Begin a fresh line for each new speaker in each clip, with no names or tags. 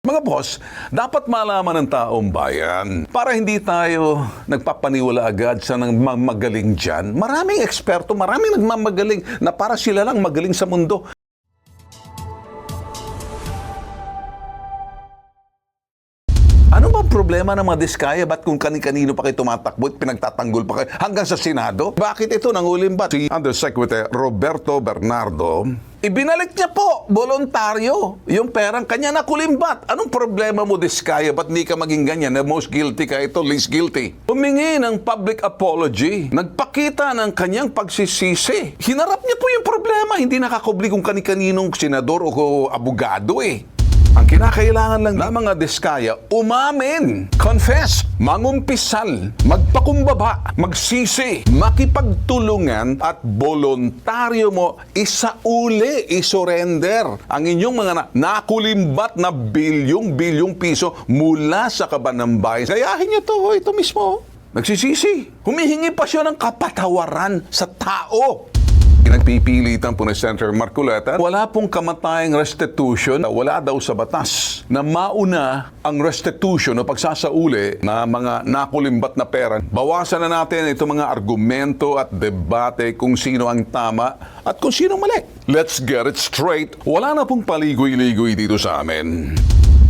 Mga boss, dapat malaman ng taong bayan para hindi tayo nagpapaniwala agad sa nagmamagaling dyan. Maraming eksperto, maraming nagmamagaling na para sila lang magaling sa mundo. Ano ba problema ng mga diskaya? Ba't kung kani-kanino pa kayo tumatakbo at pinagtatanggol pa kayo hanggang sa Senado? Bakit ito nangulimbat? Si Undersecretary Roberto Bernardo, ibinalik niya po, voluntaryo, yung perang kanya nakulimbat. Anong problema mo, diskaya? Ba't di ka maging ganyan? Na most guilty ka, ito least guilty. Humingi ng public apology. Nagpakita ng kanyang pagsisisi. Hinarap niya po yung problema. Hindi nakakubli kung kani-kaninong senador o abogado eh. Ang kinakailangan lang ng mga diskaya, umamin, confess, mangumpisal, magpakumbaba, magsisi, makipagtulungan at voluntaryo mo isauli, isurrender ang inyong mga nakulimbat na bilyong piso mula sa kaban ng bayan. Gayahin niyo to, ito mismo. Nagsisisi. Humihingi pa siya ng kapatawaran sa tao. Pinagpipilitan po ni Senator Marcoleta, wala pong kamatayang restitution, wala daw sa batas na mauna ang restitution o pagsasauli na mga nakulimbat na pera. Bawasan na natin itong mga argumento at debate kung sino ang tama at kung sino mali. Let's get it straight. Wala na pong paligoy-ligoy dito sa amin.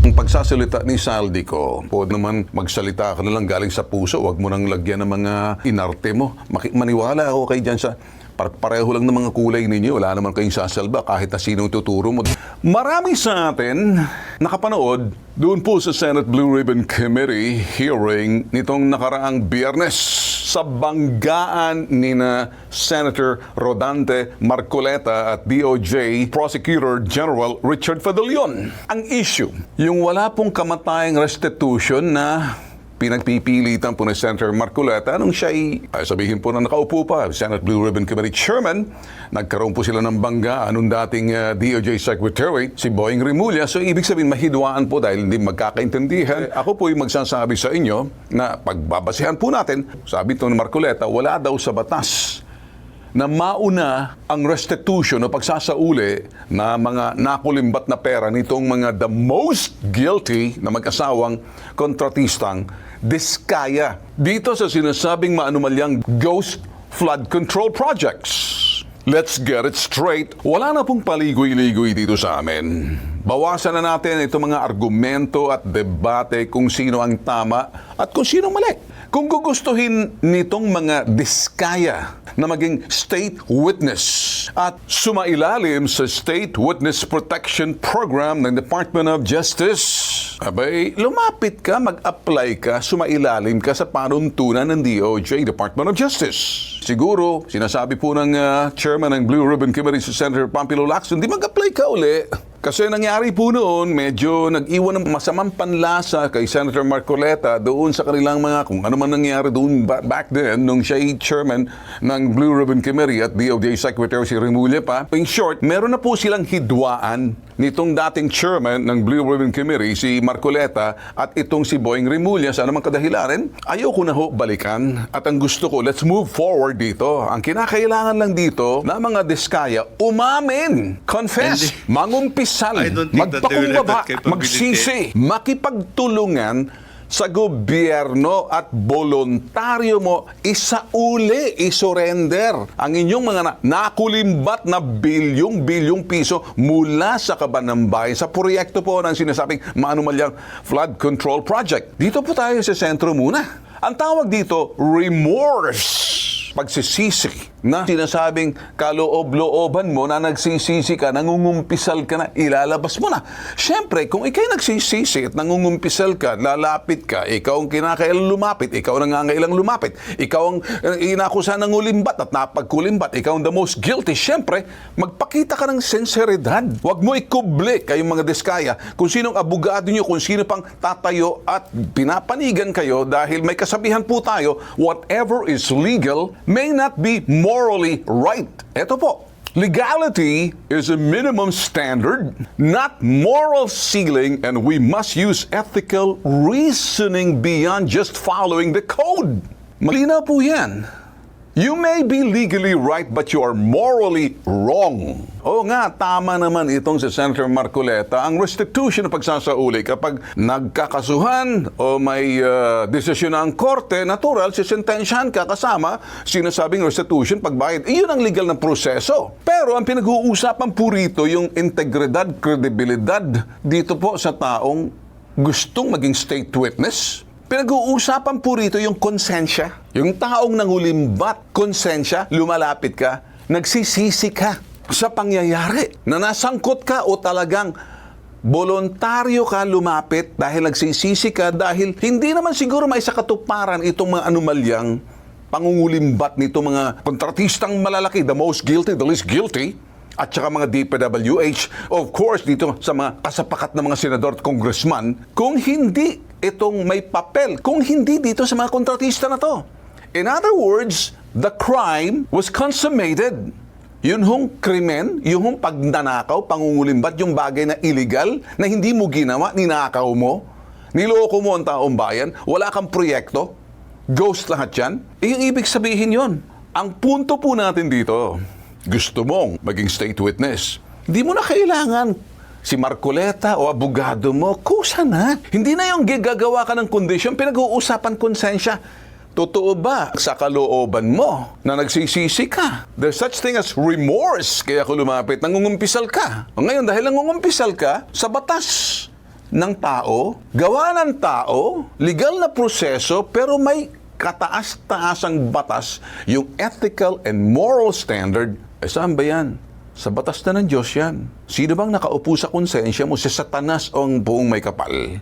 Ang pagsasalita ni Saldico, pwede naman magsalita ka na lang galing sa puso, huwag mo nang lagyan ng mga inarte mo. Maniwala ako kay dyan sa pareho lang ng mga kulay ninyo, wala naman kayong sasalba kahit na sinong tuturo mo. Marami sa atin nakapanood doon po sa Senate Blue Ribbon Committee hearing nitong nakaraang Biyernes sa banggaan ni na Senator Rodante Marcoleta at DOJ Prosecutor General Richard Fadelion. Ang issue, yung wala pong kamatayang restitution na pinagpipilitan po ni Senator Marcoleta nung siya'y, sabihin po na nakaupo pa, Senate Blue Ribbon Committee Chairman, nagkaroon po sila ng bangga anong dating DOJ Secretary, si Boying Rimulya. So, ibig sabihin, mahidwaan po dahil hindi magkakaintindihan. Ako po yung magsasabi sa inyo na pagbabasihan po natin, sabi ito ni Marcoleta, wala daw sa batas na mauna ang restitution o pagsasauli na mga nakulimbat na pera nitong mga the most guilty na mag-asawang kontratistang diskaya dito sa sinasabing maanumalyang ghost flood control projects. Let's get it straight. Wala na pong paligoy-ligoy dito sa amin. Bawasan na natin itong mga argumento at debate kung sino ang tama at kung sino mali. Kung gugustuhin nitong mga diskaya na maging state witness at sumailalim sa State Witness Protection Program ng Department of Justice, abay, lumapit ka, mag-apply ka, sumailalim ka sa panuntunan ng DOJ, Department of Justice. Siguro, sinasabi po ng chairman ng Blue Ribbon Committee si Senator Pampilo Lacson, di mag-apply ka uli. Kasi nangyari po noon, medyo nag-iwan ng masamang panlasa kay Senator Marcoleta doon sa kanilang mga, kung ano man nangyari doon back then, nung siya chairman ng Blue Ribbon Committee at DOJ Secretary si Rimulya pa. In short, meron na po silang hidwaan nitong dating chairman ng Blue Ribbon Committee, si Marcoleta, at itong si Boying Rimulya, sa anumang kadahilanan, ayoko na ho balikan. At ang gusto ko, let's move forward dito. Ang kinakailangan lang dito na mga diskaya, umamin, confess, mangumpis, magpakumbaba, magsisi, makipagtulungan sa gobyerno at voluntaryo mo isauli, isurrender ang inyong mga nakulimbat na bilyong piso mula sa kaban ng bayan sa proyekto po ng sinasabing maanumalyang flood control project. Dito po tayo sa sentro muna. Ang tawag dito, remorse. Pagsisisi na sinasabing kaloob-looban mo na nagsisisi ka, nangungumpisal ka na, ilalabas mo na. Siyempre, kung ikay nagsisisi at nangungumpisal ka, lalapit ka, ikaw ang kinakailang lumapit, ikaw ang nangangailang lumapit, ikaw ang inakusa ng ulimbat at napagkulimbat, ikaw ang the most guilty, siyempre, magpakita ka ng sinseridad. Huwag mo ikubli kayong mga diskaya kung sinong abogado nyo, kung sino pang tatayo at pinapanigan kayo dahil may kasabihan po tayo, whatever is legal may not be morally right. Ito po, legality is a minimum standard, not moral ceiling, and we must use ethical reasoning beyond just following the code. Malinaw po yan. You may be legally right, but you are morally wrong. Oo nga, tama naman itong si Senator Marcoleta. Ang restitution na pagsasauli kapag nagkakasuhan o may desisyon na ang korte, natural, sisentensyahan ka kasama sinasabing restitution, pagbayad. Iyon ang legal na proseso. Pero ang pinag-uusapan po rito yung integridad, kredibilidad dito po sa taong gustong maging state witness. Pinag-uusapan po rito yung konsensya. Yung taong nangulimbat, konsensya, lumalapit ka, nagsisisi ka sa pangyayari na nasangkot ka o talagang voluntaryo ka lumapit dahil nagsisisi ka dahil hindi naman siguro may sakatuparan itong mga anomalyang pangungulimbat nito mga kontratistang malalaki, the most guilty, the least guilty, at saka mga DPWH, of course, dito sa mga kasapakat na mga senador at congressman, kung hindi itong may papel, kung hindi dito sa mga kontratista na to. In other words, the crime was consummated. Yun hong krimen, yung hong pagnanakaw, pangungulimbat, yung bagay na illegal, na hindi mo ginawa, ninakaw mo, niloko mo ang taong bayan, wala kang proyekto, ghost lahat yan. Yung ibig sabihin yun. Ang punto po natin dito, gusto mong maging state witness, hindi mo na kailangan si Marcoleta o abogado mo, kusa na. Hindi na yung gagawa ka ng kondisyon, pinag-uusapan konsensya. Totoo ba sa kalooban mo na nagsisisi ka? There's such thing as remorse, kaya ako lumapit, nangungumpisal ka. Ngayon, dahil nangungumpisal ka, sa batas ng tao, gawa ng tao, legal na proseso, pero may kataas-taasang batas, yung ethical and moral standard, saan ba yan? Sa batas na ng Diyos yan. Sino bang nakaupo sa konsensya mo? Si Satanas o ang buong may kapal?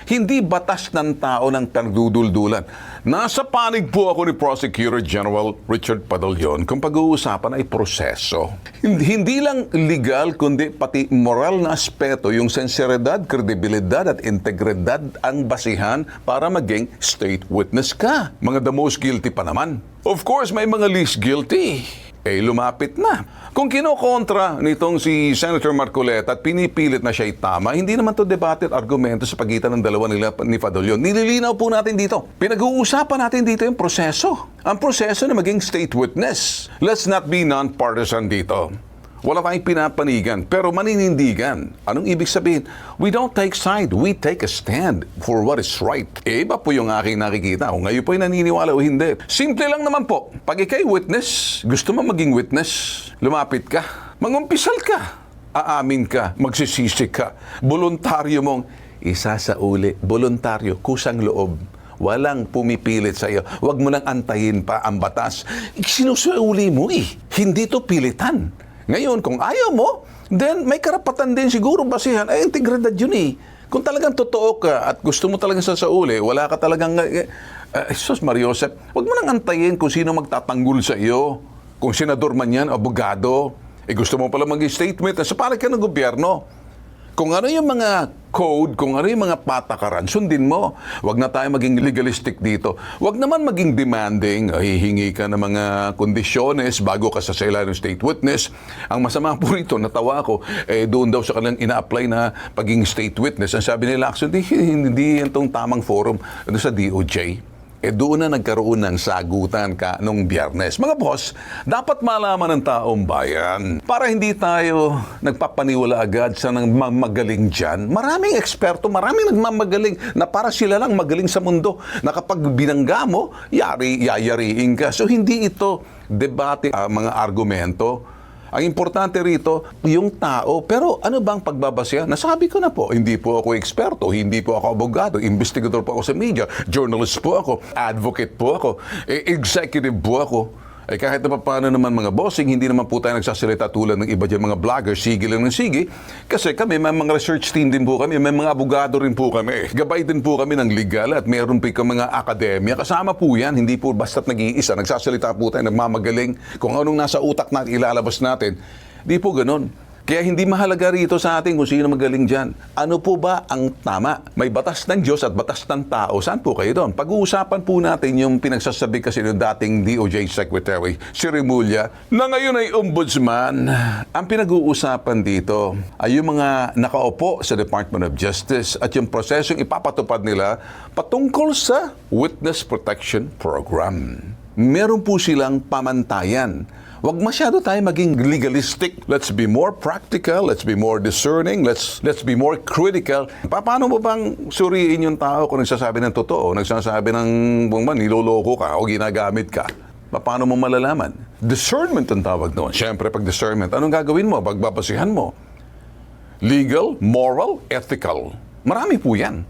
Hindi batas ng tao ng pinagduduldulan. Nasa panig po ako ni Prosecutor General Richard Padalyon kung pag-uusapan ay proseso. Hindi lang legal, kundi pati moral na aspeto, yung senseridad, kredibilidad at integridad ang basihan para maging state witness ka. Mga the most guilty pa naman. Of course, may mga least guilty. Lumapit na. Kung kinokontra nitong si Senator Marcoleta at pinipilit na siya'y tama, hindi naman to debate at argumento sa pagitan ng dalawa nila ni Padalyon. Nililinaw po natin dito. Pinag-uusapan natin dito yung proseso. Ang proseso na maging state witness. Let's not be non-partisan dito. Wala tayong pinapanigan, pero maninindigan. Anong ibig sabihin? We don't take side. We take a stand for what is right. Iba po yung aking nakikita. Kung ngayon po ay naniniwala o hindi. Simple lang naman po. Pag ikay witness, gusto mo maging witness, lumapit ka, mangumpisal ka, aamin ka, magsisisi ka, voluntaryo mong isasauli, voluntaryo, kusang loob. Walang pumipilit sa iyo. Huwag mo nang antayin pa ang batas. Sinusuuli mo Hindi to pilitan. Ngayon, kung ayaw mo, then may karapatan din siguro basihan. Integridad yun Kung talagang totoo ka at gusto mo talagang sasauli, wala ka talagang, Jesus Mariosep, huwag mo nang antayin kung sino magtatanggol sa iyo. Kung senador man yan, abogado, gusto mo pala maging statement, sa pala ka ng gobyerno. Kung ano yung mga code, kung ano yung mga patakaran, sundin mo. Huwag na tayo maging legalistic dito. Huwag naman maging demanding, hihingi ka ng mga kondisyones bago ka sasela ng state witness. Ang masama po rito, natawa ako, doon daw sa kanilang ina-apply na paging state witness. Ang sabi nila, actually, hindi itong tamang forum sa DOJ. Doon na nagkaroon ng sagutan ka nung Biyernes. Mga boss, dapat malaman ng taong bayan para hindi tayo nagpapaniwala agad sa nagmamagaling dyan. Maraming eksperto, maraming nagmamagaling na para sila lang magaling sa mundo na kapag binangga mo, yayariin ka. So hindi ito debate, mga argumento. Ang importante rito, yung tao. Pero ano bang pagbabasya? Nasabi ko na po, hindi po ako eksperto, hindi po ako abogado, investigador po ako sa media, journalist po ako, advocate po ako, executive po ako. Kahit na paano naman mga bossing, hindi naman po tayo nagsasalita tulad ng iba dyan mga vloggers, sige lang ng sige. Kasi kami, may mga research team din po kami, may mga abogado rin po kami. Gabay din po kami ng legal at meron po mga akademya. Kasama po yan, hindi po basta't nag-iisa. Nagsasalita po tayo, nagmamagaling. Kung anong nasa utak natin, ilalabas natin. Di po ganun. Kaya hindi mahalaga rito sa atin kung sino magaling dyan. Ano po ba ang tama? May batas ng Diyos at batas ng tao. Saan po kayo doon? Pag-uusapan po natin yung pinagsasabi kasi ng dating DOJ Secretary, si Remulla, na ngayon ay ombudsman. Ang pinag-uusapan dito ay yung mga nakaupo sa Department of Justice at yung prosesong ipapatupad nila patungkol sa Witness Protection Program. Meron po silang pamantayan. Wag masyado tayo maging legalistic. Let's be more practical, let's be more discerning, let's be more critical. Paano mo bang suriin yung tao kung nagsasabi ng totoo, nagsasabi ng niloloko ka o ginagamit ka? Paano mo malalaman? Discernment ang tawag doon. Siyempre, pag discernment, anong gagawin mo? Pagbabasihan mo? Legal, moral, ethical. Marami po yan.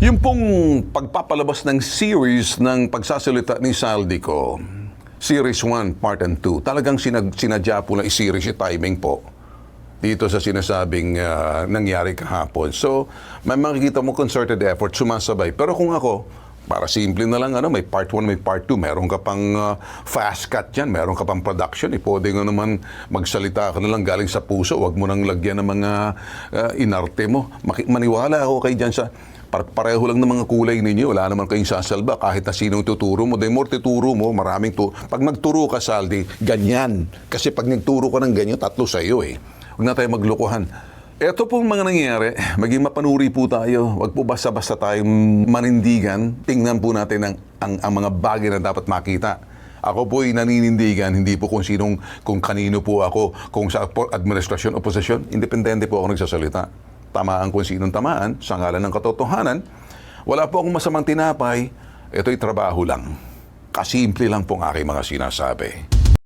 Yung pong pagpapalabas ng series ng pagsasalita ni Saldico, Series 1, Part 2, talagang sinadya po na i-series yung timing po dito sa sinasabing nangyari kahapon. So, may makikita mo concerted effort, sumasabay. Pero kung ako, para simple na lang, may Part 1, may Part 2, meron ka pang fast cut yan, meron ka pang production. Pwede nga naman magsalita ka na lang galing sa puso, wag mo nang lagyan ng mga inarte mo. Maniwala ako kay dyan sa pareho lang ng mga kulay ninyo, wala naman kayong sasalba kahit na sinong tuturo mo. The more tuturo mo, maraming pag nagturo ka, Saldi, ganyan. Kasi pag nagturo ka ng ganyan, tatlo sa iyo eh. Huwag na tayo maglukuhan. Ito pong mga nangyayari, maging mapanuri po tayo. Huwag po basta-basta tayong manindigan. Tingnan po natin ang mga bagay na dapat makita. Ako po'y naninindigan, hindi po kung kanino po ako, kung sa administrasyon o posisyon, independente po ako nagsasalita. Tamaan kung sinong tamaan, sa ngalan ng katotohanan. Wala po akong masamang tinapay, ito'y trabaho lang. Kasimple lang pong aking mga sinasabi.